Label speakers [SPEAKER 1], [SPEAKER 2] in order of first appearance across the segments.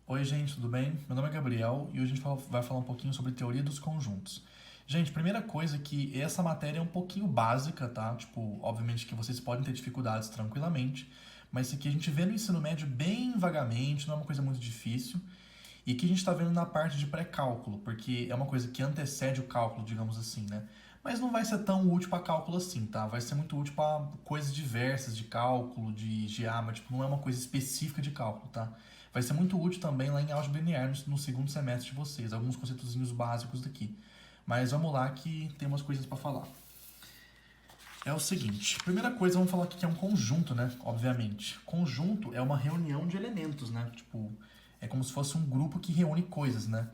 [SPEAKER 1] Oi, gente, tudo bem? Meu nome é Gabriel e hoje a gente vai falar um pouquinho sobre teoria dos conjuntos. Gente, primeira coisa que essa matéria é um pouquinho básica, tá? Tipo, obviamente que vocês podem ter dificuldades tranquilamente, mas isso aqui a gente vê no ensino médio bem vagamente, não é uma coisa muito difícil, e que a gente está vendo na parte de pré-cálculo, porque é uma coisa que antecede o cálculo, digamos assim, né? Mas não vai ser tão útil para cálculo assim, tá? Vai ser muito útil para coisas diversas de cálculo, de geometria, tipo, não é uma coisa específica de cálculo, tá? Vai ser muito útil também lá em álgebra linear no segundo semestre de vocês, alguns conceitozinhos básicos daqui. Mas vamos lá que tem umas coisas para falar. É o seguinte, primeira coisa, vamos falar aqui que é um conjunto, né? Obviamente. Conjunto é uma reunião de elementos, né? Tipo, é como se fosse um grupo que reúne coisas, né?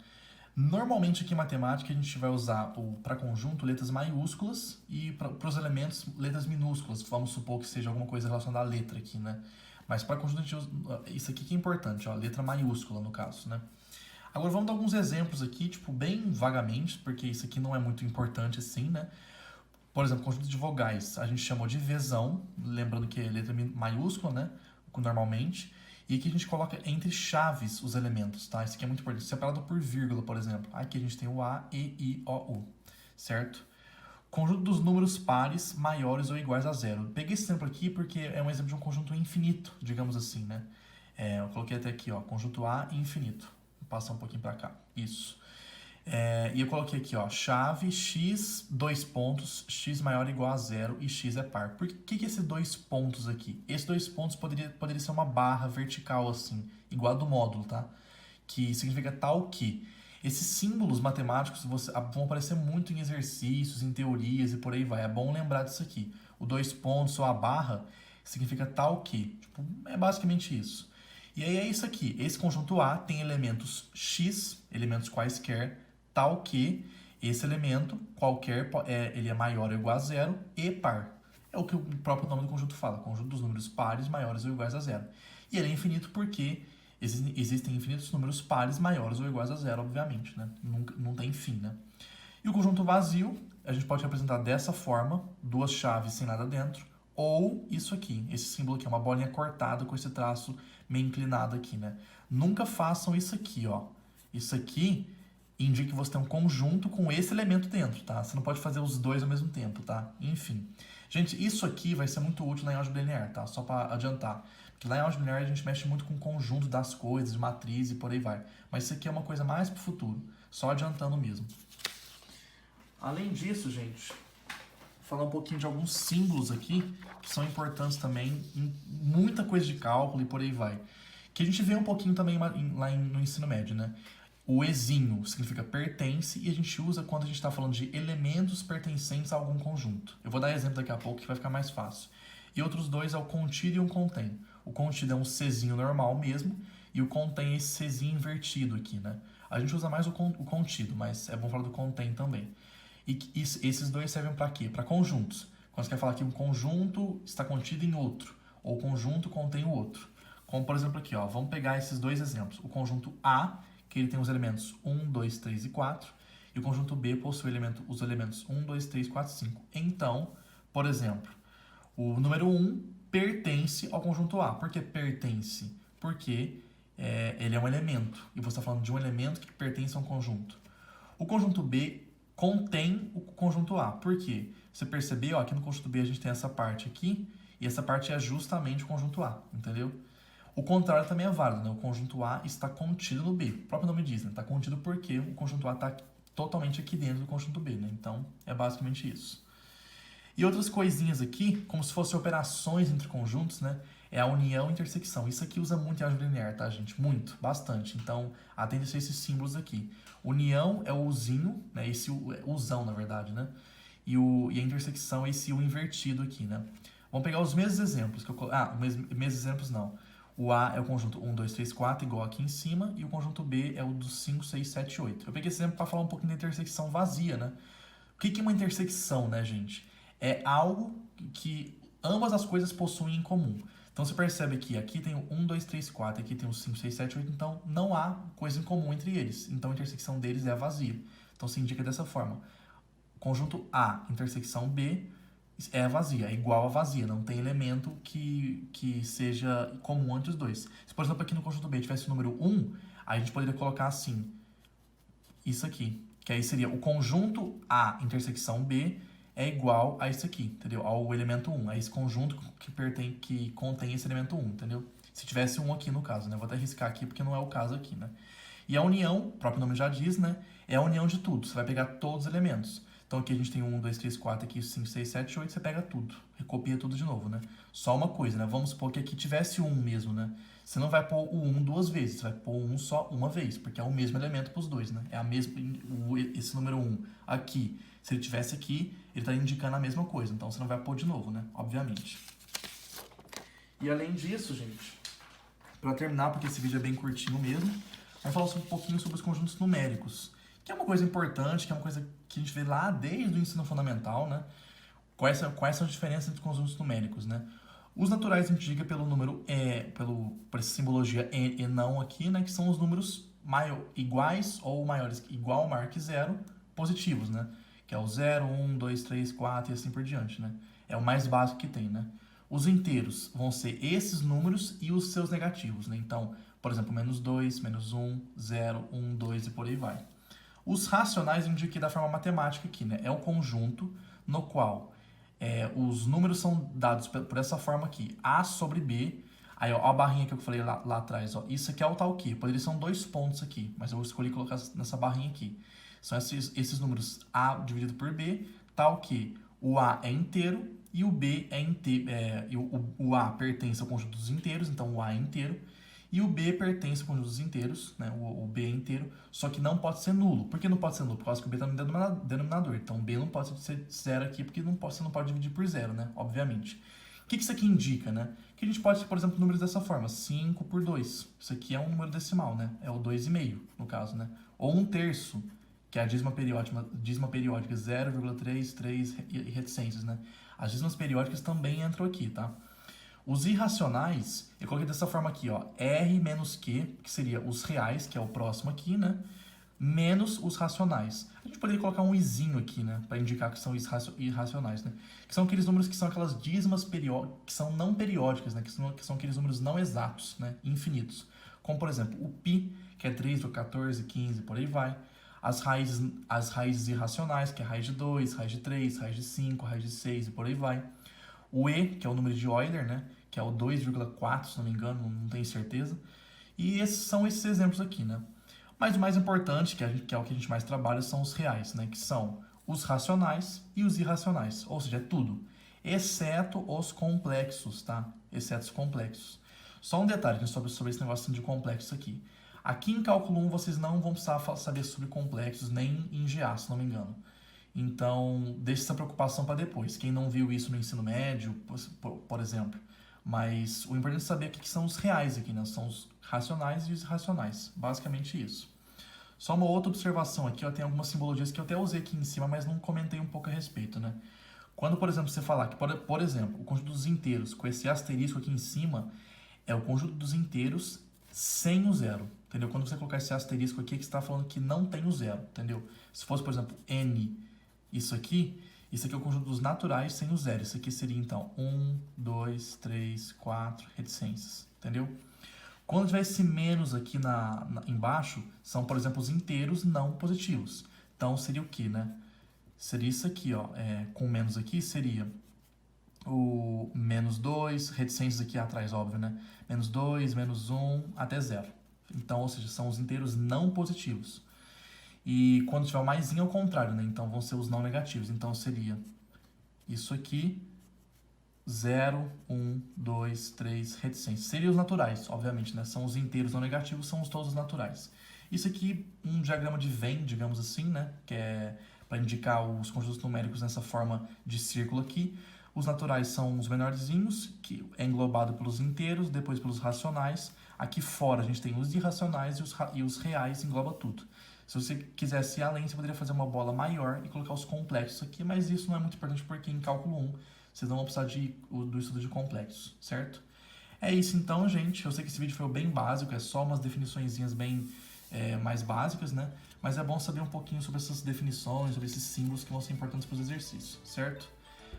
[SPEAKER 1] Normalmente aqui em matemática a gente vai usar para conjunto letras maiúsculas e para os elementos letras minúsculas. Vamos supor que seja alguma coisa relacionada à letra aqui, né? Mas para conjunto a gente usa isso aqui que é importante, ó, letra maiúscula no caso, né? Agora vamos dar alguns exemplos aqui, tipo, bem vagamente, porque isso aqui não é muito importante assim, né? Por exemplo, conjunto de vogais, a gente chamou de vezão, lembrando que é letra maiúscula, né? Normalmente. E aqui a gente coloca entre chaves os elementos, tá? Isso aqui é muito importante. Separado por vírgula, por exemplo. Aqui a gente tem o A, E, I, O, U, certo? Conjunto dos números pares maiores ou iguais a zero. Peguei esse exemplo aqui porque é um exemplo de um conjunto infinito, digamos assim, né? Eu coloquei até aqui, ó, conjunto A e infinito. Vou passar um pouquinho para cá. Isso. E eu coloquei aqui, ó, chave x, dois pontos, x maior ou igual a zero e x é par. Por que esses dois pontos aqui? Esses dois pontos poderia ser uma barra vertical, assim, igual a do módulo, tá? Que significa tal que. Esses símbolos matemáticos vão aparecer muito em exercícios, em teorias e por aí vai. É bom lembrar disso aqui. O dois pontos ou a barra significa tal que. Tipo, é basicamente isso. E aí é isso aqui. Esse conjunto A tem elementos x, elementos quaisquer, tal que esse elemento, qualquer, ele é maior ou igual a zero e par. É o que o próprio nome do conjunto fala, conjunto dos números pares maiores ou iguais a zero. E ele é infinito porque existem infinitos números pares maiores ou iguais a zero, obviamente, né? Nunca, não tem fim, né? E o conjunto vazio, a gente pode representar dessa forma, duas chaves sem nada dentro, ou isso aqui, esse símbolo aqui, é uma bolinha cortada com esse traço meio inclinado aqui, né? Nunca façam isso aqui, ó. Isso aqui indica que você tem um conjunto com esse elemento dentro, tá? Você não pode fazer os dois ao mesmo tempo, tá? Enfim. Gente, isso aqui vai ser muito útil lá em álgebra linear, tá? Só para adiantar. Porque lá em álgebra linear a gente mexe muito com o conjunto das coisas, de matriz e por aí vai. Mas isso aqui é uma coisa mais pro futuro. Só adiantando mesmo. Além disso, gente, vou falar um pouquinho de alguns símbolos aqui que são importantes também em muita coisa de cálculo e por aí vai. Que a gente vê um pouquinho também no ensino médio, né? O exinho significa pertence e a gente usa quando a gente está falando de elementos pertencentes a algum conjunto. Eu vou dar exemplo daqui a pouco que vai ficar mais fácil. E outros dois é o contido e o contém. O contido é um Czinho normal mesmo e o contém é esse Czinho invertido aqui, né? A gente usa mais o contido, mas é bom falar do contém também. E esses dois servem para quê? Para conjuntos. Quando você quer falar que um conjunto está contido em outro, ou o conjunto contém o outro. Como por exemplo aqui, ó, vamos pegar esses dois exemplos. O conjunto A, que ele tem os elementos 1, 2, 3 e 4, e o conjunto B possui os elementos 1, 2, 3, 4, 5. Então, por exemplo, o número 1 pertence ao conjunto A. Por que pertence? Porque ele é um elemento, e você está falando de um elemento que pertence a um conjunto. O conjunto B contém o conjunto A. Por quê? Você percebeu? Aqui no conjunto B a gente tem essa parte aqui, e essa parte é justamente o conjunto A, entendeu? O contrário também é válido, né? O conjunto A está contido no B. O próprio nome diz, né? Está contido porque o conjunto A está totalmente aqui dentro do conjunto B, né? Então, é basicamente isso. E outras coisinhas aqui, como se fossem operações entre conjuntos, né? É a união e intersecção. Isso aqui usa muito em álgebra linear, tá, gente? Muito, bastante. Então, atente a esses símbolos aqui. União é o uzinho, né? Esse usão, na verdade, né? E a intersecção é esse U invertido aqui, né? Vamos pegar os mesmos exemplos. Mesmos exemplos não. O A é o conjunto 1, 2, 3, 4, igual aqui em cima, e o conjunto B é o dos 5, 6, 7, 8. Eu peguei esse exemplo para falar um pouquinho da intersecção vazia, né? O que é uma intersecção, né, gente? É algo que ambas as coisas possuem em comum. Então você percebe que aqui tem o 1, 2, 3, 4, aqui tem o 5, 6, 7, 8, então não há coisa em comum entre eles. Então a intersecção deles é vazia. Então se indica dessa forma. Conjunto A, intersecção B, é vazia, é igual a vazia, não tem elemento que seja comum entre os dois. Se, por exemplo, aqui no conjunto B tivesse o número 1, aí a gente poderia colocar assim, isso aqui, que aí seria o conjunto A intersecção B é igual a isso aqui, entendeu? Ao elemento 1, é esse conjunto que contém esse elemento 1, entendeu? Se tivesse um aqui no caso, né? Vou até riscar aqui porque não é o caso aqui, né? E a união, o próprio nome já diz, né? É a união de tudo. Você vai pegar todos os elementos. Então aqui a gente tem 1, 2, 3, 4, aqui 5, 6, 7, 8, você pega tudo. Recopia tudo de novo, né? Só uma coisa, né? Vamos supor que aqui tivesse 1 mesmo, né? Você não vai pôr o 1 duas vezes, você vai pôr o 1 só uma vez, porque é o mesmo elemento para os dois, né? É a mesma, esse número 1 aqui, se ele tivesse aqui, ele está indicando a mesma coisa. Então você não vai pôr de novo, né? Obviamente. E além disso, gente, para terminar, porque esse vídeo é bem curtinho mesmo, vamos falar um pouquinho sobre os conjuntos numéricos, que é uma coisa importante, que é uma coisa que a gente vê lá desde o ensino fundamental, né? Quais são as diferenças entre conjuntos numéricos, né? Os naturais a gente diga pelo número por essa simbologia e não aqui, né? Que são os números iguais ou maiores, igual ou maior que zero, positivos, né? Que é o 0, 1, 2, 3, 4 e assim por diante, né? É o mais básico que tem, né? Os inteiros vão ser esses números e os seus negativos, né? Então, por exemplo, menos 2, menos 1, 0, 1, 2 e por aí vai. Os racionais indiquem da forma matemática aqui, né? É um conjunto no qual os números são dados por essa forma aqui, A sobre B. Aí, ó, a barrinha que eu falei lá atrás, ó, isso aqui é o tal que. Poderia ser 2 pontos aqui, mas eu escolhi colocar nessa barrinha aqui. São esses números A dividido por B, tal que o A é inteiro e o B é inteiro. O A pertence ao conjunto dos inteiros, então o A é inteiro. E o B pertence ao conjunto dos inteiros, né? O B é inteiro, só que não pode ser nulo. Por que não pode ser nulo? Por causa que o B está no denominador. Então, B não pode ser zero aqui, porque você não pode dividir por zero, né? Obviamente. O que isso aqui indica, né? Que a gente pode ter, por exemplo, números dessa forma. 5 por 2. Isso aqui é um número decimal, né? É o 2,5, no caso, né? Ou 1/3, que é a dízima periódica 0,33 e reticências, né? As dízimas periódicas também entram aqui, tá? Os irracionais, eu coloquei dessa forma aqui, ó, R menos Q, que seria os reais, que é o próximo aqui, né? Menos os racionais. A gente poderia colocar um izinho aqui, né? Para indicar que são irracionais, né? Que são aqueles números que são aquelas dízimas periódicas, que são não periódicas, né? Que são aqueles números não exatos, né? Infinitos. Como, por exemplo, o π, que é 3, 14, 15, por aí vai. As raízes irracionais, que é raiz de 2, raiz de 3, raiz de 5, raiz de 6 e por aí vai. O E, que é o número de Euler, né? Que é o 2,4, se não me engano, não tenho certeza. E são esses exemplos aqui, né? Mas o mais importante, que é o que a gente mais trabalha, são os reais, né? Que são os racionais e os irracionais. Ou seja, é tudo. Exceto os complexos, tá? Exceto os complexos. Só um detalhe sobre esse negócio de complexos aqui. Aqui em cálculo 1 vocês não vão precisar saber sobre complexos, nem em GA, se não me engano. Então, deixe essa preocupação para depois. Quem não viu isso no ensino médio, por exemplo. Mas o importante é saber o que são os reais aqui, né? São os racionais e os irracionais. Basicamente isso. Só uma outra observação aqui, ó, tem algumas simbologias que eu até usei aqui em cima, mas não comentei um pouco a respeito, né? Quando, por exemplo, você falar que, por exemplo, o conjunto dos inteiros, com esse asterisco aqui em cima, é o conjunto dos inteiros sem o zero, entendeu? Quando você colocar esse asterisco aqui, é que você está falando que não tem o zero, entendeu? Se fosse, por exemplo, n, isso aqui é o conjunto dos naturais sem o zero. Isso aqui seria, então, 1, 2, 3, 4, reticências, entendeu? Quando tiver esse menos aqui embaixo, são, por exemplo, os inteiros não positivos. Então, seria o que, né? Seria isso aqui, ó. Com menos aqui, seria o menos 2, reticências aqui atrás, óbvio, né? Menos 2, menos 1, até 0. Então, ou seja, são os inteiros não positivos. E quando tiver o maisinho, é o contrário, né? Então, vão ser os não negativos. Então, seria isso aqui, 0, 1, 2, 3, reticências. Seriam os naturais, obviamente, né? São os inteiros não negativos, são todos os naturais. Isso aqui, um diagrama de Venn, digamos assim, né? Que é para indicar os conjuntos numéricos nessa forma de círculo aqui. Os naturais são os menorzinhos, que é englobado pelos inteiros, depois pelos racionais. Aqui fora a gente tem os irracionais e os reais, engloba tudo. Se você quisesse ir além, você poderia fazer uma bola maior e colocar os complexos aqui, mas isso não é muito importante porque em cálculo 1 vocês não vão precisar do estudo de complexos, certo? É isso então, gente. Eu sei que esse vídeo foi bem básico, é só umas definiçõezinhas bem mais básicas, né? Mas é bom saber um pouquinho sobre essas definições, sobre esses símbolos que vão ser importantes para os exercícios, certo?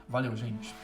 [SPEAKER 1] Valeu, gente!